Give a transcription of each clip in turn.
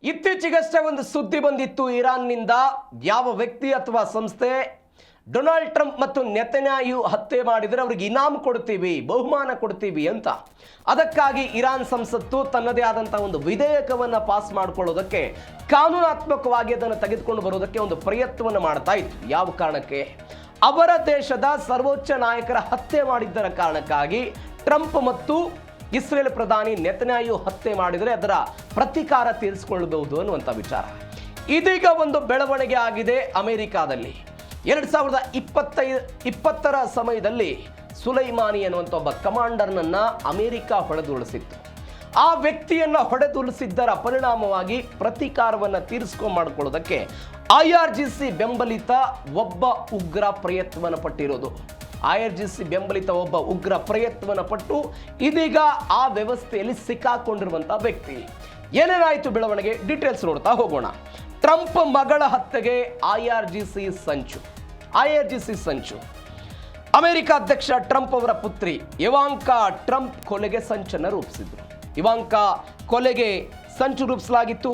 ಇತ್ತೀಚೆಗಷ್ಟೇ ಒಂದು ಸುದ್ದಿ ಬಂದಿತ್ತು. ಇರಾನ್ನಿಂದ ಯಾವ ವ್ಯಕ್ತಿ ಅಥವಾ ಸಂಸ್ಥೆ ಡೊನಾಲ್ಡ್ ಟ್ರಂಪ್ ಮತ್ತು ನೆತನ್ಯಾಹು ಹತ್ಯೆ ಮಾಡಿದರೆ ಅವರಿಗೆ ಇನಾಮ್ ಕೊಡ್ತೀವಿ, ಬಹುಮಾನ ಕೊಡ್ತೀವಿ ಅಂತ. ಅದಕ್ಕಾಗಿ ಇರಾನ್ ಸಂಸತ್ತು ತನ್ನದೇ ಆದಂತಹ ಒಂದು ವಿಧೇಯಕವನ್ನು ಪಾಸ್ ಮಾಡಿಕೊಳ್ಳೋದಕ್ಕೆ, ಕಾನೂನಾತ್ಮಕವಾಗಿ ಅದನ್ನು ತೆಗೆದುಕೊಂಡು ಬರೋದಕ್ಕೆ ಒಂದು ಪ್ರಯತ್ನವನ್ನು ಮಾಡ್ತಾ ಇತ್ತು. ಯಾವ ಕಾರಣಕ್ಕೆ? ಅವರ ದೇಶದ ಸರ್ವೋಚ್ಚ ನಾಯಕರ ಹತ್ಯೆ ಮಾಡಿದ್ದರ ಕಾರಣಕ್ಕಾಗಿ ಟ್ರಂಪ್ ಮತ್ತು ಇಸ್ರೇಲ್ ಪ್ರಧಾನಿ ನೆತನ್ಯಾಹು ಹತ್ಯೆ ಮಾಡಿದರೆ ಅದರ ಪ್ರತೀಕಾರ ತೀರಿಸಿಕೊಳ್ಳಬಹುದು ಅನ್ನುವಂಥ ವಿಚಾರ. ಇದೀಗ ಒಂದು ಬೆಳವಣಿಗೆ ಆಗಿದೆ ಅಮೆರಿಕಾದಲ್ಲಿ. 2020ರ ಸಮಯದಲ್ಲಿ ಸುಲೈಮಾನಿ ಅನ್ನುವಂಥ ಒಬ್ಬ ಕಮಾಂಡರ್ನನ್ನ ಅಮೆರಿಕ ಹೊಡೆದುರುಳಿಸಿತ್ತು. ಆ ವ್ಯಕ್ತಿಯನ್ನು ಹೊಡೆದುರುಳಿಸಿದ್ದರ ಪರಿಣಾಮವಾಗಿ ಪ್ರತೀಕಾರವನ್ನು ತೀರಿಸಿಕೊಳ್ಳೋದಕ್ಕೆ IRGC ಬೆಂಬಲಿತ ಒಬ್ಬ ಉಗ್ರ ಪ್ರಯತ್ನವನ್ನು ಪಟ್ಟಿರೋದು. IRGC ಬೆಂಬಲಿತ ಒಬ್ಬ ಉಗ್ರ ಪ್ರಯತ್ನವನ್ನು ಪಟ್ಟು ಇದೀಗ ಆ ವ್ಯವಸ್ಥೆಯಲ್ಲಿ ಸಿಕ್ಕಾಕೊಂಡಿರುವಂಥ ವ್ಯಕ್ತಿ. ಏನೇನಾಯಿತು ಬೆಳವಣಿಗೆ, ಡೀಟೇಲ್ಸ್ ನೋಡ್ತಾ ಹೋಗೋಣ. ಟ್ರಂಪ್ ಮಗಳ ಹತ್ಯೆಗೆ IRGC ಸಂಚು. ಅಮೆರಿಕ ಅಧ್ಯಕ್ಷ ಟ್ರಂಪ್ ಅವರ ಪುತ್ರಿ ಇವಾಂಕಾ ಟ್ರಂಪ್ ಕೊಲೆಗೆ ಸಂಚನ್ನು ರೂಪಿಸಿದ್ರು. ಇವಾಂಕಾ ಕೊಲೆಗೆ ಸಂಚು ರೂಪಿಸಲಾಗಿತ್ತು.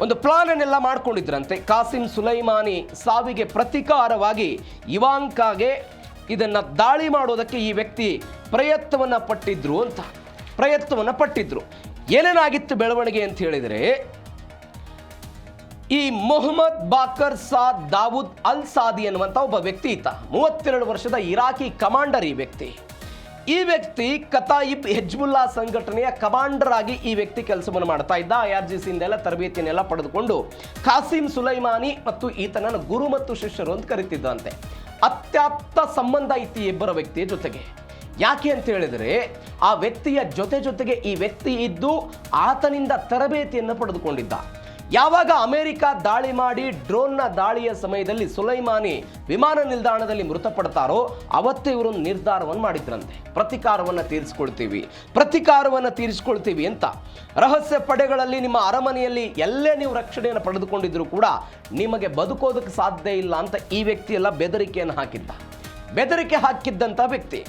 ಒಂದು ಪ್ಲಾನ್ ಅನ್ನೆಲ್ಲ ಮಾಡ್ಕೊಂಡಿದ್ರಂತೆ. ಕಾಸಿಂ ಸುಲೈಮಾನಿ ಸಾವಿಗೆ ಪ್ರತೀಕಾರವಾಗಿ ಇವಾಂಕಾಗೆ ಇದನ್ನ ದಾಳಿ ಮಾಡೋದಕ್ಕೆ ಈ ವ್ಯಕ್ತಿ ಪ್ರಯತ್ನವನ್ನು ಪಟ್ಟಿದ್ರು. ಏನೇನಾಗಿತ್ತು ಬೆಳವಣಿಗೆ ಅಂತ ಹೇಳಿದರೆ, ಈ ಮೊಹಮ್ಮದ್ ಬಾಕರ್ ಸಾದ್ ದಾವೂದ್ ಅಲ್ ಸಾದಿ ಅನ್ನುವಂಥ ಒಬ್ಬ ವ್ಯಕ್ತಿ ಇತ್ತ. 32 ವರ್ಷದ ಇರಾಕಿ ಕಮಾಂಡರ್ ಈ ವ್ಯಕ್ತಿ ಕತಾಯಿಬ್ ಹೆಜ್ಬುಲ್ಲಾ ಸಂಘಟನೆಯ ಕಮಾಂಡರ್ ಆಗಿ ಈ ವ್ಯಕ್ತಿ ಕೆಲಸವನ್ನು ಮಾಡ್ತಾ ಇದ್ದ. IRGC ಇಂದೆಲ್ಲ ತರಬೇತಿಯನ್ನೆಲ್ಲ ಪಡೆದುಕೊಂಡು ಕಾಸಿಂ ಸುಲೈಮಾನಿ ಮತ್ತು ಈತನನ್ನು ಗುರು ಮತ್ತು ಶಿಷ್ಯರು ಅಂತ ಕರೀತಿದ್ದಂತೆ. ಅತ್ಯಾಪ್ತ ಸಂಬಂಧ ಇತ್ತು ಇಬ್ಬರ ವ್ಯಕ್ತಿಯ ಜೊತೆಗೆ. ಯಾಕೆ ಅಂತ ಹೇಳಿದರೆ, ಆ ವ್ಯಕ್ತಿಯ ಜೊತೆಗೆ ಈ ವ್ಯಕ್ತಿ ಇದ್ದು ಆತನಿಂದ ತರಬೇತಿಯನ್ನು ಪಡೆದುಕೊಂಡಿದ್ದ. ಯಾವಾಗ ಅಮೆರಿಕ ದಾಳಿ ಮಾಡಿ ಡ್ರೋನ್ನ ದಾಳಿಯ ಸಮಯದಲ್ಲಿ ಸುಲೈಮಾನಿ ವಿಮಾನ ನಿಲ್ದಾಣದಲ್ಲಿ ಮೃತಪಡ್ತಾರೋ ಅವತ್ತೇ ಇವರು ನಿರ್ಧಾರವನ್ನು ಮಾಡಿದ್ರಂತೆ. ಪ್ರತೀಕಾರವನ್ನು ತೀರಿಸಿಕೊಳ್ತೀವಿ ಅಂತ. ರಹಸ್ಯ ಪಡೆಗಳಲ್ಲಿ ನಿಮ್ಮ ಅರಮನೆಯಲ್ಲಿ ಎಲ್ಲೇ ನೀವು ರಕ್ಷಣೆಯನ್ನು ಪಡೆದುಕೊಂಡಿದ್ರು ಕೂಡ ನಿಮಗೆ ಬದುಕೋದಕ್ಕೆ ಸಾಧ್ಯ ಇಲ್ಲ ಅಂತ ಈ ವ್ಯಕ್ತಿ ಎಲ್ಲ ಬೆದರಿಕೆ ಹಾಕಿದ್ದಂಥ ವ್ಯಕ್ತಿ.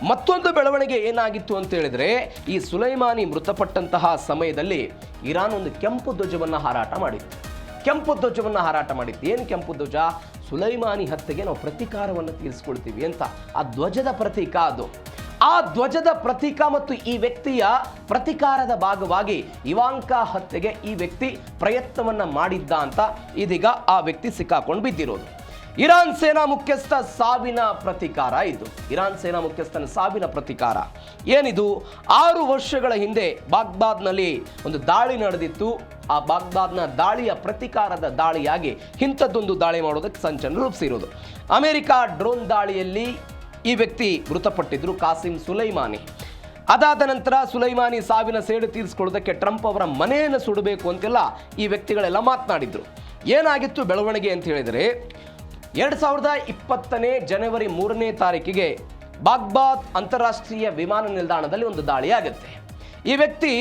ಮತ್ತೊಂದು ಬೆಳವಣಿಗೆ ಏನಾಗಿತ್ತು ಅಂತ ಹೇಳಿದ್ರೆ, ಈ ಸುಲೈಮಾನಿ ಮೃತಪಟ್ಟಂತಹ ಸಮಯದಲ್ಲಿ ಇರಾನ್ ಒಂದು ಕೆಂಪು ಧ್ವಜವನ್ನು ಹಾರಾಟ ಮಾಡಿತ್ತು. ಏನು ಕೆಂಪು ಧ್ವಜ? ಸುಲೈಮಾನಿ ಹತ್ಯೆಗೆ ನಾವು ಪ್ರತೀಕಾರವನ್ನು ತೀರಿಸಿಕೊಳ್ತೀವಿ ಅಂತ. ಆ ಧ್ವಜದ ಪ್ರತೀಕ ಅದು. ಆ ಧ್ವಜದ ಪ್ರತೀಕ ಮತ್ತು ಈ ವ್ಯಕ್ತಿಯ ಪ್ರತೀಕಾರದ ಭಾಗವಾಗಿ ಇವಾಂಕಾ ಹತ್ಯೆಗೆ ಈ ವ್ಯಕ್ತಿ ಪ್ರಯತ್ನವನ್ನ ಮಾಡಿದ್ದ ಅಂತ ಇದೀಗ ಆ ವ್ಯಕ್ತಿ ಸಿಕ್ಕಾಕೊಂಡು ಬಿದ್ದಿರೋದು. ಇರಾನ್ ಸೇನಾ ಮುಖ್ಯಸ್ಥ ಸಾವಿನ ಪ್ರತೀಕಾರ ಇದು. ಏನಿದು? 6 ವರ್ಷಗಳ ಹಿಂದೆ ಬಾಗ್ದಾದ್ನಲ್ಲಿ ಒಂದು ದಾಳಿ ನಡೆದಿತ್ತು. ಆ ಬಾಗ್ದಾದ್ನ ದಾಳಿಯ ಪ್ರತೀಕಾರದ ದಾಳಿಯಾಗಿ ಇಂಥದ್ದೊಂದು ದಾಳಿ ಮಾಡೋದಕ್ಕೆ ಸಂಚನ್ನು ರೂಪಿಸಿರೋದು. ಅಮೆರಿಕ ಡ್ರೋನ್ ದಾಳಿಯಲ್ಲಿ ಈ ವ್ಯಕ್ತಿ ಮೃತಪಟ್ಟಿದ್ರು, ಕಾಸಿಂ ಸುಲೈಮಾನಿ. ಅದಾದ ನಂತರ ಸುಲೈಮಾನಿ ಸಾವಿನ ಸೇಡು ತೀರಿಸಿಕೊಳ್ಳೋದಕ್ಕೆ ಟ್ರಂಪ್ ಅವರ ಮನೆಯನ್ನು ಸುಡಬೇಕು ಅಂತೆಲ್ಲ ಈ ವ್ಯಕ್ತಿಗಳೆಲ್ಲ ಮಾತನಾಡಿದ್ರು. ಏನಾಗಿತ್ತು ಬೆಳವಣಿಗೆ ಅಂತ ಹೇಳಿದರೆ, 2020 ಜನವರಿ 3ನೇ ತಾರೀಕಿಗೆ ಬಾಗ್ದಾದ್ ಅಂತಾರಾಷ್ಟ್ರೀಯ ವಿಮಾನ ನಿಲ್ದಾಣದಲ್ಲಿ ಒಂದು ದಾಳಿ ಆಗುತ್ತೆ. ಈ ವ್ಯಕ್ತಿ,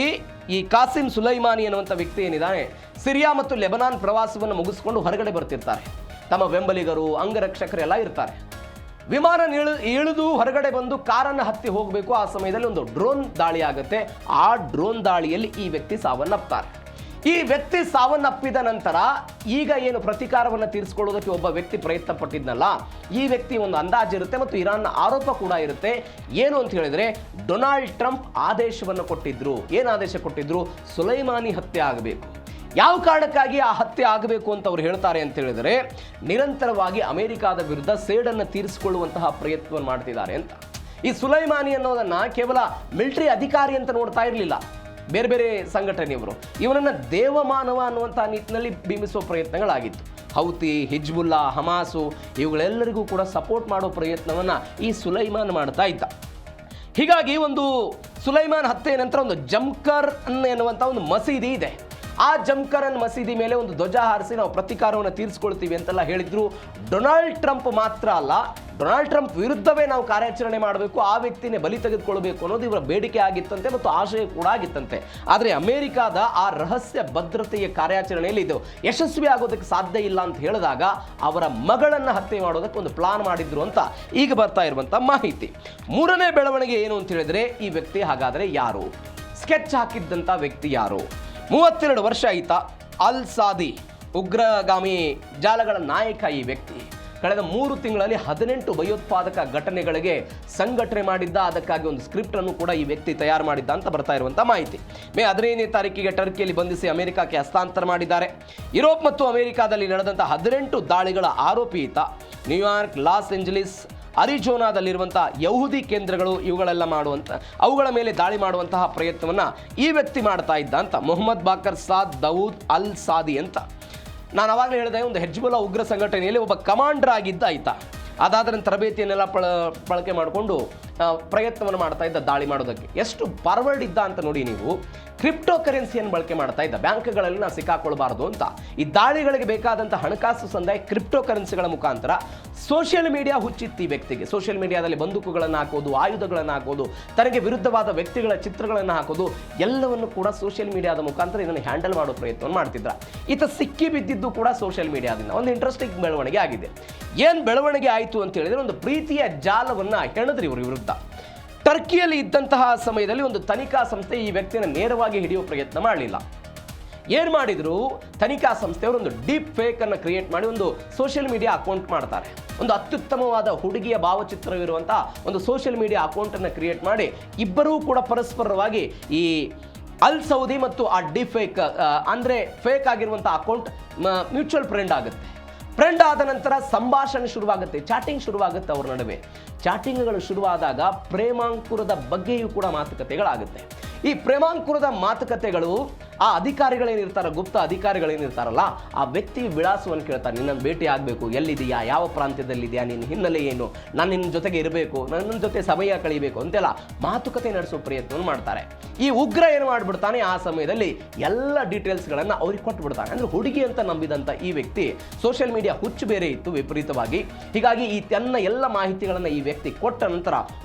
ಈ ಕಾಸಿಂ ಸುಲೈಮಾನಿ ಅನ್ನುವಂಥ ವ್ಯಕ್ತಿ ಏನಿದ್ದಾನೆ, ಸಿರಿಯಾ ಮತ್ತು ಲೆಬನಾನ್ ಪ್ರವಾಸವನ್ನು ಮುಗಿಸ್ಕೊಂಡು ಹೊರಗಡೆ ಬರ್ತಿರ್ತಾರೆ. ತಮ್ಮ ಬೆಂಬಲಿಗರು, ಅಂಗರಕ್ಷಕರೆಲ್ಲ ಇರ್ತಾರೆ. ವಿಮಾನ ಇಳಿದು ಹೊರಗಡೆ ಬಂದು ಕಾರನ್ನು ಹತ್ತಿ ಹೋಗಬೇಕು. ಆ ಸಮಯದಲ್ಲಿ ಒಂದು ಡ್ರೋನ್ ದಾಳಿ ಆಗುತ್ತೆ. ಆ ಡ್ರೋನ್ ದಾಳಿಯಲ್ಲಿ ಈ ವ್ಯಕ್ತಿ ಸಾವನ್ನಪ್ತಾರೆ. ಈ ವ್ಯಕ್ತಿ ಸಾವನ್ನಪ್ಪಿದ ನಂತರ ಈಗ ಏನು ಪ್ರತೀಕಾರವನ್ನು ತೀರಿಸಿಕೊಳ್ಳೋದಕ್ಕೆ ಒಬ್ಬ ವ್ಯಕ್ತಿ ಪ್ರಯತ್ನ ಪಟ್ಟಿದ್ನಲ್ಲ, ಈ ವ್ಯಕ್ತಿ ಒಂದು ಅಂದಾಜಿರುತ್ತೆ ಮತ್ತು ಇರಾನ್ನ ಆರೋಪ ಕೂಡ ಇರುತ್ತೆ. ಏನು ಅಂತ ಹೇಳಿದ್ರೆ, ಡೊನಾಲ್ಡ್ ಟ್ರಂಪ್ ಆದೇಶವನ್ನು ಕೊಟ್ಟಿದ್ರು. ಏನು ಆದೇಶ ಕೊಟ್ಟಿದ್ರು? ಸುಲೈಮಾನಿ ಹತ್ಯೆ ಆಗಬೇಕು. ಯಾವ ಕಾರಣಕ್ಕಾಗಿ ಆ ಹತ್ಯೆ ಆಗಬೇಕು ಅಂತ ಅವ್ರು ಹೇಳ್ತಾರೆ ಅಂತ ಹೇಳಿದರೆ, ನಿರಂತರವಾಗಿ ಅಮೆರಿಕಾದ ವಿರುದ್ಧ ಸೇಡನ್ನು ತೀರಿಸಿಕೊಳ್ಳುವಂತಹ ಪ್ರಯತ್ನವನ್ನು ಮಾಡ್ತಿದ್ದಾರೆ ಅಂತ. ಈ ಸುಲೈಮಾನಿ ಅನ್ನೋದನ್ನ ಕೇವಲ ಮಿಲಿಟರಿ ಅಧಿಕಾರಿ ಅಂತ ನೋಡ್ತಾ ಇರಲಿಲ್ಲ ಬೇರೆ ಸಂಘಟನೆಯವರು. ಇವನನ್ನು ದೇವಮಾನವ ಅನ್ನುವಂಥ ನಿಟ್ಟಿನಲ್ಲಿ ಬಿಂಬಿಸುವ ಪ್ರಯತ್ನಗಳಾಗಿತ್ತು. ಹೌತಿ, ಹಿಜ್ಬುಲ್ಲಾ, ಹಮಾಸು ಇವುಗಳೆಲ್ಲರಿಗೂ ಕೂಡ ಸಪೋರ್ಟ್ ಮಾಡೋ ಪ್ರಯತ್ನವನ್ನು ಈ ಸುಲೈಮಾನ್ ಮಾಡ್ತಾ ಇದ್ದ. ಹೀಗಾಗಿ ಒಂದು ಸುಲೈಮಾನ್ ಹತ್ಯೆ ನಂತರ ಒಂದು ಜಮ್ಕರ್ ಎನ್ನುವಂಥ ಒಂದು ಮಸೀದಿ ಇದೆ. ಆ ಜಮ್ಕರನ್ ಮಸೀದಿ ಮೇಲೆ ಒಂದು ಧ್ವಜ ಹಾರಿಸಿ ನಾವು ಪ್ರತೀಕಾರವನ್ನು ತೀರಿಸಿಕೊಳ್ತೀವಿ ಅಂತೆಲ್ಲ ಹೇಳಿದ್ರು. ಡೊನಾಲ್ಡ್ ಟ್ರಂಪ್ ಮಾತ್ರ ಅಲ್ಲ, ಡೊನಾಲ್ಡ್ ಟ್ರಂಪ್ ವಿರುದ್ಧವೇ ನಾವು ಕಾರ್ಯಾಚರಣೆ ಮಾಡಬೇಕು, ಆ ವ್ಯಕ್ತಿನೇ ಬಲಿ ತೆಗೆದುಕೊಳ್ಬೇಕು ಅನ್ನೋದು ಇವರ ಬೇಡಿಕೆ ಆಗಿತ್ತಂತೆ ಮತ್ತು ಆಶಯ ಕೂಡ ಆಗಿತ್ತಂತೆ. ಆದರೆ ಅಮೆರಿಕಾದ ಆ ರಹಸ್ಯ ಭದ್ರತೆಯ ಕಾರ್ಯಾಚರಣೆಯಲ್ಲಿ ಇದು ಯಶಸ್ವಿ ಆಗೋದಕ್ಕೆ ಸಾಧ್ಯ ಇಲ್ಲ ಅಂತ ಹೇಳಿದಾಗ ಅವರ ಮಗಳನ್ನು ಹತ್ಯೆ ಮಾಡೋದಕ್ಕೆ ಒಂದು ಪ್ಲಾನ್ ಮಾಡಿದ್ರು ಅಂತ ಈಗ ಬರ್ತಾ ಇರುವಂಥ ಮಾಹಿತಿ. 3ನೇ ಬೆಳವಣಿಗೆ ಏನು ಅಂತ ಹೇಳಿದ್ರೆ, ಈ ವ್ಯಕ್ತಿ ಹಾಗಾದರೆ ಯಾರು? ಸ್ಕೆಚ್ ಹಾಕಿದ್ದಂಥ ವ್ಯಕ್ತಿ ಯಾರು? 32 ವರ್ಷ ಆಯ್ತಾ? ಅಲ್ ಸಾದಿ ಉಗ್ರಗಾಮಿ ಜಾಲಗಳ ನಾಯಕ ಈ ವ್ಯಕ್ತಿ. ಕಳೆದ 3 ತಿಂಗಳಲ್ಲಿ 18 ಭಯೋತ್ಪಾದಕ ಘಟನೆಗಳಿಗೆ ಸಂಘಟನೆ ಮಾಡಿದ್ದ. ಅದಕ್ಕಾಗಿ ಒಂದು ಸ್ಕ್ರಿಪ್ಟ್ ಅನ್ನು ಕೂಡ ಈ ವ್ಯಕ್ತಿ ತಯಾರು ಮಾಡಿದ್ದ ಅಂತ ಬರ್ತಾ ಇರುವಂಥ ಮಾಹಿತಿ. ಮೇ 15ನೇ ತಾರೀಕಿಗೆ ಟರ್ಕಿಯಲ್ಲಿ ಬಂಧಿಸಿ ಅಮೆರಿಕಕ್ಕೆ ಹಸ್ತಾಂತರ ಮಾಡಿದ್ದಾರೆ. ಯುರೋಪ್ ಮತ್ತು ಅಮೆರಿಕಾದಲ್ಲಿ ನಡೆದಂಥ 18 ದಾಳಿಗಳ ಆರೋಪಿ ಈತ. ನ್ಯೂಯಾರ್ಕ್, ಲಾಸ್ ಏಂಜಲೀಸ್, ಅರಿಜೋನಾದಲ್ಲಿರುವಂಥ ಯಹೂದಿ ಕೇಂದ್ರಗಳು ಅವುಗಳ ಮೇಲೆ ದಾಳಿ ಮಾಡುವಂತಹ ಪ್ರಯತ್ನವನ್ನು ಈ ವ್ಯಕ್ತಿ ಮಾಡ್ತಾ ಇದ್ದ ಅಂತ. ಮೊಹಮ್ಮದ್ ಬಾಕರ್ ಸಾದ್ ದೌದ್ ಅಲ್ ಸಾದಿ ಅಂತ. ನಾನು ಅವಾಗಲೇ ಹೇಳಿದೆ, ಒಂದು ಹೆಜ್ಬುಲ್ಲಾ ಉಗ್ರ ಸಂಘಟನೆಯಲ್ಲಿ ಒಬ್ಬ ಕಮಾಂಡರ್ ಆಗಿದ್ದ ಆಯ್ತಾ. ಅದಾದ ನಂತರ ತರಬೇತಿಯನ್ನೆಲ್ಲ ಬಳಕೆ ಮಾಡಿಕೊಂಡು ಪ್ರಯತ್ನವನ್ನು ಮಾಡ್ತಾ ಇದ್ದ ದಾಳಿ ಮಾಡೋದಕ್ಕೆ. ಎಷ್ಟು ಫಾರ್ವರ್ಡ್ ಇದ್ದ ಅಂತ ನೋಡಿ ನೀವು. ಕ್ರಿಪ್ಟೋ ಕರೆನ್ಸಿಯನ್ನು ಬಳಕೆ ಮಾಡ್ತಾ ಇದ್ದ. ಬ್ಯಾಂಕ್ಗಳಲ್ಲಿ ನಾವು ಸಿಕ್ಕಾಕೊಳ್ಬಾರ್ದು ಅಂತ ಈ ದಾಳಿಗಳಿಗೆ ಬೇಕಾದಂಥ ಹಣಕಾಸು ಸಂದಾಯ ಕ್ರಿಪ್ಟೋ ಕರೆನ್ಸಿಗಳ ಮುಖಾಂತರ. ಸೋಷಿಯಲ್ ಮೀಡಿಯಾ ಹುಚ್ಚಿತ್ತು ಈ ವ್ಯಕ್ತಿಗೆ. ಸೋಷಿಯಲ್ ಮೀಡಿಯಾದಲ್ಲಿ ಬಂದೂಕುಗಳನ್ನು ಹಾಕೋದು, ಆಯುಧಗಳನ್ನು ಹಾಕೋದು, ತನಗೆ ವಿರುದ್ಧವಾದ ವ್ಯಕ್ತಿಗಳ ಚಿತ್ರಗಳನ್ನು ಹಾಕೋದು, ಎಲ್ಲವನ್ನು ಕೂಡ ಸೋಷಿಯಲ್ ಮೀಡಿಯಾದ ಮುಖಾಂತರ ಇದನ್ನು ಹ್ಯಾಂಡಲ್ ಮಾಡೋ ಪ್ರಯತ್ನವನ್ನು ಮಾಡ್ತಿದ್ರ. ಈತ ಸಿಕ್ಕಿ ಬಿದ್ದಿದ್ದು ಕೂಡ ಸೋಷಿಯಲ್ ಮೀಡಿಯಾದಿಂದ. ಒಂದು ಇಂಟ್ರೆಸ್ಟಿಂಗ್ ಬೆಳವಣಿಗೆ ಆಗಿದೆ. ಏನು ಬೆಳವಣಿಗೆ ಆಯಿತು ಅಂತ ಹೇಳಿದ್ರೆ, ಒಂದು ಪ್ರೀತಿಯ ಜಾಲವನ್ನು ಹೆಣದ್ರಿ ಇವರು ವಿರುದ್ಧ. ಟರ್ಕಿಯಲ್ಲಿ ಇದ್ದಂತಹ ಸಮಯದಲ್ಲಿ ಒಂದು ತನಿಖಾ ಸಂಸ್ಥೆ ಈ ವ್ಯಕ್ತಿಯನ್ನು ನೇರವಾಗಿ ಹಿಡಿಯುವ ಪ್ರಯತ್ನ ಮಾಡಲಿಲ್ಲ. ಏನು ಮಾಡಿದ್ರು, ತನಿಖಾ ಸಂಸ್ಥೆಯವರು ಒಂದು ಡೀಪ್ ಫೇಕ್ ಅನ್ನು ಕ್ರಿಯೇಟ್ ಮಾಡಿ ಒಂದು ಸೋಷಿಯಲ್ ಮೀಡಿಯಾ ಅಕೌಂಟ್ ಮಾಡ್ತಾರೆ. ಒಂದು ಅತ್ಯುತ್ತಮವಾದ ಹುಡುಗಿಯ ಭಾವಚಿತ್ರವಿರುವಂತಹ ಒಂದು ಸೋಷಿಯಲ್ ಮೀಡಿಯಾ ಅಕೌಂಟನ್ನು ಕ್ರಿಯೇಟ್ ಮಾಡಿ ಇಬ್ಬರೂ ಕೂಡ ಪರಸ್ಪರವಾಗಿ ಈ ಅಲ್ ಸೌದಿ ಮತ್ತು ಆ ಡೀಪ್ ಫೇಕ್ ಅಂದರೆ ಫೇಕ್ ಆಗಿರುವಂಥ ಅಕೌಂಟ್ ಮ್ಯೂಚುವಲ್ ಫ್ರೆಂಡ್ ಆಗುತ್ತೆ. ಫ್ರೆಂಡ್ ಆದ ನಂತರ ಸಂಭಾಷಣೆ ಶುರುವಾಗುತ್ತೆ, ಚಾಟಿಂಗ್ ಶುರುವಾಗುತ್ತೆ ಅವ್ರ ನಡುವೆ. ಚಾಟಿಂಗ್ಗಳು ಶುರುವಾದಾಗ ಪ್ರೇಮಾಂಕುರದ ಬಗ್ಗೆಯೂ ಕೂಡ ಮಾತುಕತೆಗಳಾಗುತ್ತೆ. ಈ ಪ್ರೇಮಾಂಕುರದ ಮಾತುಕತೆಗಳು ಆ ಅಧಿಕಾರಿಗಳೇನಿರ್ತಾರೆ, ಗುಪ್ತ ಅಧಿಕಾರಿಗಳೇನಿರ್ತಾರಲ್ಲ, ಆ ವ್ಯಕ್ತಿ ವಿಳಾಸವನ್ನು ಕೇಳ್ತಾರೆ. ನಿನ್ನನ್ನು ಭೇಟಿ ಆಗಬೇಕು, ಎಲ್ಲಿದೆಯಾ, ಯಾವ ಪ್ರಾಂತ್ಯದಲ್ಲಿದೆಯಾ, ನಿನ್ನ ಹಿನ್ನೆಲೆ ಏನು, ನಾನು ನಿನ್ನ ಜೊತೆಗೆ ಇರಬೇಕು, ನನ್ನ ಜೊತೆ ಸಮಯ ಕಳೀಬೇಕು ಅಂತೆಲ್ಲ ಮಾತುಕತೆ ನಡೆಸುವ ಪ್ರಯತ್ನವನ್ನು ಮಾಡ್ತಾರೆ. ಈ ಉಗ್ರ ಏನು ಮಾಡಿಬಿಡ್ತಾನೆ, ಆ ಸಮಯದಲ್ಲಿ ಎಲ್ಲ ಡೀಟೇಲ್ಸ್ಗಳನ್ನು ಅವ್ರಿಗೆ ಕೊಟ್ಟುಬಿಡ್ತಾನೆ. ಅಂದರೆ ಹುಡುಗಿ ಅಂತ ನಂಬಿದಂಥ ಈ ವ್ಯಕ್ತಿ ಸೋಷಿಯಲ್ ಮೀಡಿಯಾ ಹುಚ್ಚು ಬೇರೆ ಇತ್ತು ವಿಪರೀತವಾಗಿ. ಹೀಗಾಗಿ ಈ ತನ್ನ ಎಲ್ಲ ಮಾಹಿತಿಗಳನ್ನು ಈ ವ್ಯಕ್ತಿ ಕೊಟ್ಟ ನಂತರ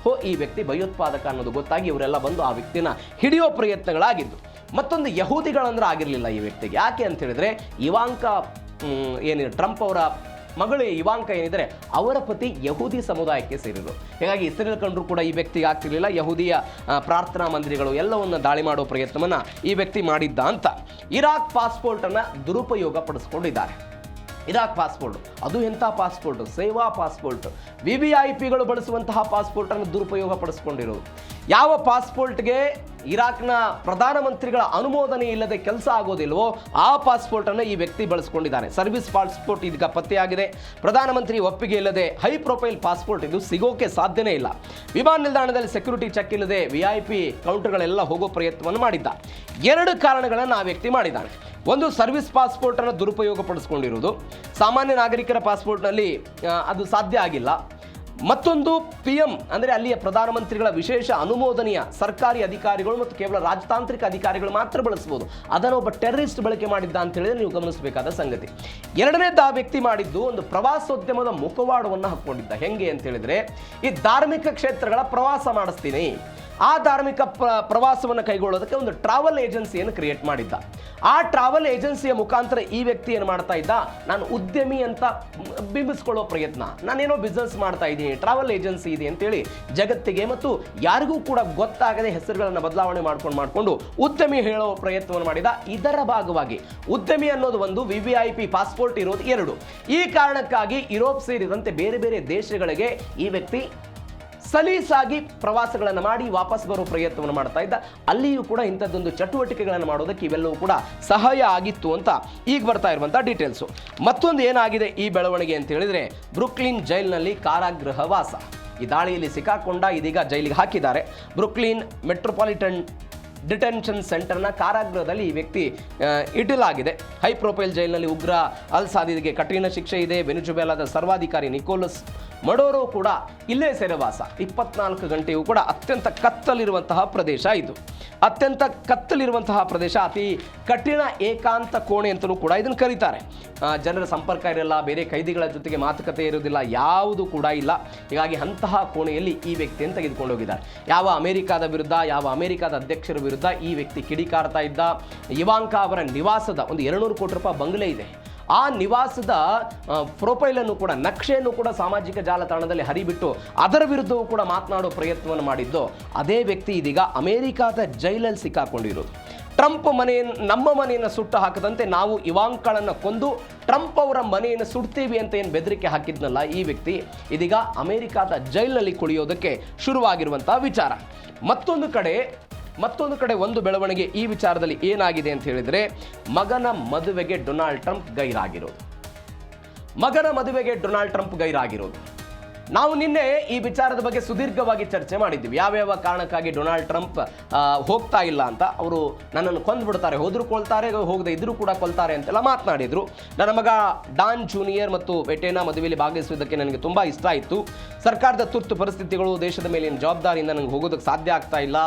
ಈ ವ್ಯಕ್ತಿ ಭಯೋತ್ಪಾದಕ ಅನ್ನೋದು ಗೊತ್ತಾಗಿ ಇವರೆಲ್ಲ ಬಂದು ಆ ವ್ಯಕ್ತಿನ ಹಿಡಿಯೋ ಪ್ರಯತ್ನಗಳಾಗಿದ್ದು. ಮತ್ತೊಂದು ಯಹೂದಿಗಳಂದ್ರೆ ಆಗಿರಲಿಲ್ಲ ಈ ವ್ಯಕ್ತಿಗೆ. ಯಾಕೆ ಅಂತ ಹೇಳಿದ್ರೆ, ಇವಾಂಕಾ ಏನಿದೆ ಟ್ರಂಪ್ ಅವರ ಮಗಳು ಇವಾಂಕ ಏನಿದ್ರೆ ಅವರ ಪತಿ ಯಹೂದಿ ಸಮುದಾಯಕ್ಕೆ ಸೇರಿದರು. ಹೀಗಾಗಿ ಇಸ್ರೇಲ್ ಕಂಡ್ರು ಕೂಡ ಈ ವ್ಯಕ್ತಿಗೆ ಆಗ್ತಿರ್ಲಿಲ್ಲ. ಯಹೂದಿಯ ಪ್ರಾರ್ಥನಾ ಮಂದಿರಗಳು ಎಲ್ಲವನ್ನು ದಾಳಿ ಮಾಡೋ ಪ್ರಯತ್ನವನ್ನು ಈ ವ್ಯಕ್ತಿ ಮಾಡಿದ್ದ ಅಂತ. ಇರಾಕ್ ಪಾಸ್ಪೋರ್ಟನ್ನು ದುರುಪಯೋಗ ಪಡಿಸ್ಕೊಂಡಿದ್ದಾರೆ. ಇರಾಕ್ ಪಾಸ್ಪೋರ್ಟ್ ಅದು ಎಂಥ ಪಾಸ್ಪೋರ್ಟ್, ಸೇವಾ ಪಾಸ್ಪೋರ್ಟ್. VVIPಗಳು ಬಳಸುವಂತಹ ಪಾಸ್ಪೋರ್ಟನ್ನು ದುರುಪಯೋಗ ಪಡಿಸ್ಕೊಂಡಿರೋದು. ಯಾವ ಪಾಸ್ಪೋರ್ಟ್ಗೆ ಇರಾಕ್ನ ಪ್ರಧಾನಮಂತ್ರಿಗಳ ಅನುಮೋದನೆ ಇಲ್ಲದೆ ಕೆಲಸ ಆಗೋದಿಲ್ವೋ ಆ ಪಾಸ್ಪೋರ್ಟನ್ನು ಈ ವ್ಯಕ್ತಿ ಬಳಸ್ಕೊಂಡಿದ್ದಾನೆ. ಸರ್ವಿಸ್ ಪಾಸ್ಪೋರ್ಟ್ ಇದೀಗ ಪತ್ತೆಯಾಗಿದೆ. ಪ್ರಧಾನಮಂತ್ರಿ ಒಪ್ಪಿಗೆ ಇಲ್ಲದೆ ಹೈ ಪ್ರೊಫೈಲ್ ಪಾಸ್ಪೋರ್ಟ್ ಇದು ಸಿಗೋಕೆ ಸಾಧ್ಯನೇ ಇಲ್ಲ. ವಿಮಾನ ನಿಲ್ದಾಣದಲ್ಲಿ ಸೆಕ್ಯೂರಿಟಿ ಚೆಕ್ ಇಲ್ಲದೆ VIP ಕೌಂಟರ್ಗಳೆಲ್ಲ ಹೋಗೋ ಪ್ರಯತ್ನವನ್ನು ಮಾಡಿದ್ದ. 2 ಕಾರಣಗಳನ್ನು ಆ ವ್ಯಕ್ತಿ ಮಾಡಿದ್ದಾನೆ. ಒಂದು, ಸರ್ವಿಸ್ ಪಾಸ್ಪೋರ್ಟನ್ನು ದುರುಪಯೋಗ ಪಡಿಸ್ಕೊಂಡಿರುವುದು. ಸಾಮಾನ್ಯ ನಾಗರಿಕರ ಪಾಸ್ಪೋರ್ಟ್ನಲ್ಲಿ ಅದು ಸಾಧ್ಯ ಆಗಿಲ್ಲ. ಮತ್ತೊಂದು, PM ಅಂದರೆ ಅಲ್ಲಿಯ ಪ್ರಧಾನಮಂತ್ರಿಗಳ ವಿಶೇಷ ಅನುಮೋದನೆಯ ಸರ್ಕಾರಿ ಅಧಿಕಾರಿಗಳು ಮತ್ತು ಕೇವಲ ರಾಜತಾಂತ್ರಿಕ ಅಧಿಕಾರಿಗಳು ಮಾತ್ರ ಬಳಸಬಹುದು. ಅದನ್ನು ಒಬ್ಬ ಟೆರರಿಸ್ಟ್ ಬಳಕೆ ಮಾಡಿದ್ದ ಅಂತ ಹೇಳಿದ್ರೆ ನೀವು ಗಮನಿಸಬೇಕಾದ ಸಂಗತಿ. 2ನೇದು, ಆ ವ್ಯಕ್ತಿ ಮಾಡಿದ್ದು ಒಂದು ಪ್ರವಾಸೋದ್ಯಮದ ಮುಖವಾಡವನ್ನು ಹಾಕ್ಕೊಂಡಿದ್ದ. ಹೆಂಗೆ ಅಂತ ಹೇಳಿದ್ರೆ, ಈ ಧಾರ್ಮಿಕ ಕ್ಷೇತ್ರಗಳ ಪ್ರವಾಸ ಮಾಡಿಸ್ತೀನಿ, ಆ ಧಾರ್ಮಿಕ ಪ್ರವಾಸವನ್ನು ಕೈಗೊಳ್ಳೋದಕ್ಕೆ ಒಂದು ಟ್ರಾವೆಲ್ ಏಜೆನ್ಸಿಯನ್ನು ಕ್ರಿಯೇಟ್ ಮಾಡಿದ್ದ. ಆ ಟ್ರಾವೆಲ್ ಏಜೆನ್ಸಿಯ ಮುಖಾಂತರ ಈ ವ್ಯಕ್ತಿ ಏನು ಮಾಡ್ತಾ ಇದ್ದ, ನಾನು ಉದ್ಯಮಿ ಅಂತ ಬಿಂಬಿಸ್ಕೊಳ್ಳೋ ಪ್ರಯತ್ನ, ನಾನೇನೋ ಬಿಸ್ನೆಸ್ ಮಾಡ್ತಾ ಇದ್ದೀನಿ, ಟ್ರಾವೆಲ್ ಏಜೆನ್ಸಿ ಇದೆ ಅಂತೇಳಿ ಜಗತ್ತಿಗೆ ಮತ್ತು ಯಾರಿಗೂ ಕೂಡ ಗೊತ್ತಾಗದೆ ಹೆಸರುಗಳನ್ನು ಬದಲಾವಣೆ ಮಾಡಿಕೊಂಡು ಉದ್ಯಮಿ ಹೇಳೋ ಪ್ರಯತ್ನವನ್ನು ಮಾಡಿದ. ಇದರ ಭಾಗವಾಗಿ ಉದ್ಯಮಿ ಅನ್ನೋದು ಒಂದು, VVIP ಪಾಸ್ಪೋರ್ಟ್ ಇರೋದು 2. ಈ ಕಾರಣಕ್ಕಾಗಿ ಯುರೋಪ್ ಸೇರಿದಂತೆ ಬೇರೆ ಬೇರೆ ದೇಶಗಳಿಗೆ ಈ ವ್ಯಕ್ತಿ ಸಲೀಸಾಗಿ ಪ್ರವಾಸಗಳನ್ನು ಮಾಡಿ ವಾಪಸ್ ಬರೋ ಪ್ರಯತ್ನವನ್ನು ಮಾಡ್ತಾ ಇದ್ದ. ಅಲ್ಲಿಯೂ ಕೂಡ ಇಂಥದ್ದೊಂದು ಚಟುವಟಿಕೆಗಳನ್ನು ಮಾಡೋದಕ್ಕೆ ಇವೆಲ್ಲವೂ ಕೂಡ ಸಹಾಯ ಆಗಿತ್ತು ಅಂತ ಈಗ ಬರ್ತಾ ಇರುವಂಥ ಡೀಟೇಲ್ಸು. ಮತ್ತೊಂದು ಏನಾಗಿದೆ ಈ ಬೆಳವಣಿಗೆ ಅಂತ ಹೇಳಿದರೆ, ಬ್ರುಕ್ಲಿನ್ ಜೈಲಿನಲ್ಲಿ ಕಾರಾಗೃಹ ವಾಸ. ಈ ದಾಳಿಯಲ್ಲಿ ಸಿಕ್ಕಾಕೊಂಡ ಇದೀಗ ಜೈಲಿಗೆ ಹಾಕಿದ್ದಾರೆ. ಬ್ರುಕ್ಲಿನ್ ಮೆಟ್ರೋಪಾಲಿಟನ್ ಡಿಟೆನ್ಷನ್ ಸೆಂಟರ್ನ ಕಾರಾಗೃಹದಲ್ಲಿ ಈ ವ್ಯಕ್ತಿ ಇಡಲಾಗಿದೆ. ಹೈ ಪ್ರೊಫೈಲ್ ಜೈಲಿನಲ್ಲಿ ಉಗ್ರ ಅಲ್ ಸಾದಿಗೆ ಕಠಿಣ ಶಿಕ್ಷೆ ಇದೆ. ವೆನಿಜುವೆಲಾದ ಸರ್ವಾಧಿಕಾರಿ ನಿಕೋಲಸ್ ಮಡೋರೋ ಕೂಡ ಇಲ್ಲೇ ಸೆರೆವಾಸ. 24 ಗಂಟೆಯೂ ಕೂಡ ಅತ್ಯಂತ ಕತ್ತಲಿರುವಂತಹ ಪ್ರದೇಶ ಇದು. ಅತ್ಯಂತ ಕತ್ತಲಿರುವಂತಹ ಪ್ರದೇಶ, ಅತಿ ಕಠಿಣ ಏಕಾಂತ ಕೋಣೆ ಅಂತಲೂ ಕೂಡ ಇದನ್ನು ಕರೀತಾರೆ. ಜನರ ಸಂಪರ್ಕ ಇರಲ್ಲ, ಬೇರೆ ಕೈದಿಗಳ ಜೊತೆಗೆ ಮಾತುಕತೆ ಇರೋದಿಲ್ಲ, ಯಾವುದು ಕೂಡ ಇಲ್ಲ. ಹೀಗಾಗಿ ಅಂತಹ ಕೋಣೆಯಲ್ಲಿ ಈ ವ್ಯಕ್ತಿಯನ್ನು ತೆಗೆದುಕೊಂಡು ಹೋಗಿದ್ದಾರೆ. ಯಾವ ಅಮೆರಿಕಾದ ವಿರುದ್ಧ, ಯಾವ ಅಮೆರಿಕಾದ ಅಧ್ಯಕ್ಷರ ವಿರುದ್ಧ ಈ ವ್ಯಕ್ತಿ ಕಿಡಿಕಾರ್ತಾ ಇದ್ದ. ಇವಾಂಕಾ ಅವರ ನಿವಾಸದ ಒಂದು 200 ಕೋಟಿ ರೂಪಾಯಿ ಬಂಗಲೆ ಇದೆ. ಆ ನಿವಾಸದ ಪ್ರೊಫೈಲನ್ನು ಕೂಡ, ನಕ್ಷೆಯನ್ನು ಕೂಡ ಸಾಮಾಜಿಕ ಜಾಲತಾಣದಲ್ಲಿ ಹರಿಬಿಟ್ಟು ಅದರ ವಿರುದ್ಧವೂ ಕೂಡ ಮಾತನಾಡೋ ಪ್ರಯತ್ನವನ್ನು ಮಾಡಿದ್ದು ಅದೇ ವ್ಯಕ್ತಿ ಇದೀಗ ಅಮೆರಿಕಾದ ಜೈಲಲ್ಲಿ ಸಿಕ್ಕಾಕೊಂಡಿರೋದು. ಟ್ರಂಪ್ ನಮ್ಮ ಮನೆಯನ್ನು ಸುಟ್ಟು ಹಾಕದಂತೆ ನಾವು ಇವಾಂಕಳನ್ನು ಕೊಂದು ಟ್ರಂಪ್ ಅವರ ಮನೆಯನ್ನು ಸುಡ್ತೀವಿ ಅಂತ ಏನು ಬೆದರಿಕೆ ಹಾಕಿದ್ನಲ್ಲ ಈ ವ್ಯಕ್ತಿ, ಇದೀಗ ಅಮೆರಿಕಾದ ಜೈಲಿನಲ್ಲಿ ಕುಳಿಯೋದಕ್ಕೆ ಶುರುವಾಗಿರುವಂತಹ ವಿಚಾರ. ಮತ್ತೊಂದು ಕಡೆ ಒಂದು ಬೆಳವಣಿಗೆ ಈ ವಿಚಾರದಲ್ಲಿ ಏನಾಗಿದೆ ಅಂತ ಹೇಳಿದ್ರೆ, ಮಗನ ಮದುವೆಗೆ ಡೊನಾಲ್ಡ್ ಟ್ರಂಪ್ ಗೈರಾಗಿರೋದು. ನಾವು ನಿನ್ನೆ ಈ ವಿಚಾರದ ಬಗ್ಗೆ ಸುದೀರ್ಘವಾಗಿ ಚರ್ಚೆ ಮಾಡಿದ್ದೀವಿ. ಯಾವ್ಯಾವ ಕಾರಣಕ್ಕಾಗಿ ಡೊನಾಲ್ಡ್ ಟ್ರಂಪ್ ಹೋಗ್ತಾ ಇಲ್ಲ ಅಂತ. ಅವರು ನನ್ನನ್ನು ಕೊಂದ್ಬಿಡ್ತಾರೆ, ಹೋದ್ರೂ ಕೊಲ್ತಾರೆ, ಹೋಗದೆ ಇದ್ರೂ ಕೂಡ ಕೊಲ್ತಾರೆ ಅಂತೆಲ್ಲ ಮಾತನಾಡಿದ್ರು. ನನ್ನ ಮಗ ಡಾನ್ ಜೂನಿಯರ್ ಮತ್ತು ವೆಟೇನಾ ಮದುವೆಯಲ್ಲಿ ಭಾಗವಹಿಸುವುದಕ್ಕೆ ನನಗೆ ತುಂಬ ಇಷ್ಟ ಆಯಿತು. ಸರ್ಕಾರದ ತುರ್ತು ಪರಿಸ್ಥಿತಿಗಳು, ದೇಶದ ಮೇಲಿನ ಜವಾಬ್ದಾರಿಯಿಂದ ನನಗೆ ಹೋಗೋದಕ್ಕೆ ಸಾಧ್ಯ ಆಗ್ತಾ ಇಲ್ಲ.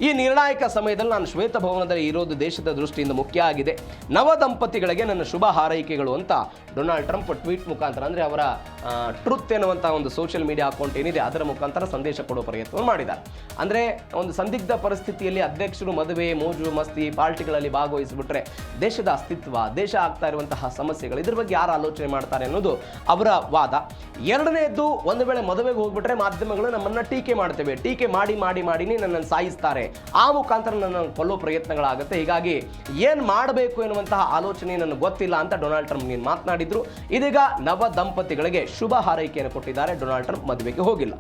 ಈ ನಿರ್ಣಾಯಕ ಸಮಯದಲ್ಲಿ ನಾನು ಶ್ವೇತಭವನದಲ್ಲಿ ಇರೋದು ದೇಶದ ದೃಷ್ಟಿಯಿಂದ ಮುಖ್ಯ ಆಗಿದೆ. ನವ ದಂಪತಿಗಳಿಗೆ ನನ್ನ ಶುಭ ಹಾರೈಕೆಗಳು ಅಂತ ಡೊನಾಲ್ಡ್ ಟ್ರಂಪ್ ಟ್ವೀಟ್ ಮುಖಾಂತರ, ಅಂದರೆ ಅವರ ಟ್ರುತ್ ಎನ್ನುವಂಥ ಒಂದು ಸೋಷಿಯಲ್ ಮೀಡಿಯಾ ಅಕೌಂಟ್ ಏನಿದೆ ಅದರ ಮುಖಾಂತರ ಸಂದೇಶ ಕೊಡೋ ಪ್ರಯತ್ನ ಮಾಡಿದ್ದಾರೆ. ಅಂದರೆ ಒಂದು ಸಂದಿಗ್ಧ ಪರಿಸ್ಥಿತಿಯಲ್ಲಿ ಅಧ್ಯಕ್ಷರು ಮದುವೆ, ಮೋಜು ಮಸ್ತಿ, ಪಾರ್ಟಿಗಳಲ್ಲಿ ಭಾಗವಹಿಸಿಬಿಟ್ರೆ ದೇಶದ ಅಸ್ತಿತ್ವ, ದೇಶ ಆಗ್ತಾ ಇರುವಂತಹ ಸಮಸ್ಯೆಗಳು, ಇದ್ರ ಬಗ್ಗೆ ಯಾರು ಆಲೋಚನೆ ಮಾಡ್ತಾರೆ ಅನ್ನೋದು ಅವರ ವಾದ. ಎರಡನೇದ್ದು, ಒಂದು ವೇಳೆ ಮದುವೆಗೆ ಹೋಗ್ಬಿಟ್ರೆ ಮಾಧ್ಯಮಗಳು ನಮ್ಮನ್ನು ಟೀಕೆ ಮಾಡ್ತೇವೆ, ಟೀಕೆ ಮಾಡಿನೇ ನನ್ನನ್ನು ಸಾಯಿಸ್ತಾರೆ, ಆ ಮುಖಾಂತರ ನನ್ನನ್ನು ಕೊಲ್ಲೋ ಪ್ರಯತ್ನಗಳಾಗುತ್ತೆ. ಹೀಗಾಗಿ ಏನು ಮಾಡಬೇಕು ಎನ್ನುವಂತಹ ಆಲೋಚನೆ ನನಗೆ ಗೊತ್ತಿಲ್ಲ ಅಂತ ಡೊನಾಲ್ಡ್ ಟ್ರಂಪ್ ಮಾತನಾಡಿದ್ರು. ಇದೀಗ ನವ ದಂಪತಿಗಳಿಗೆ ಶುಭ ಹಾರೈಕೆಯನ್ನು ಕೊಟ್ಟಿದ್ದಾರೆ. ಡೊನಾಲ್ಡ್ ಟ್ರಂಪ್ ಮದುವೆಗೆ ಹೋಗಿಲ್ಲ.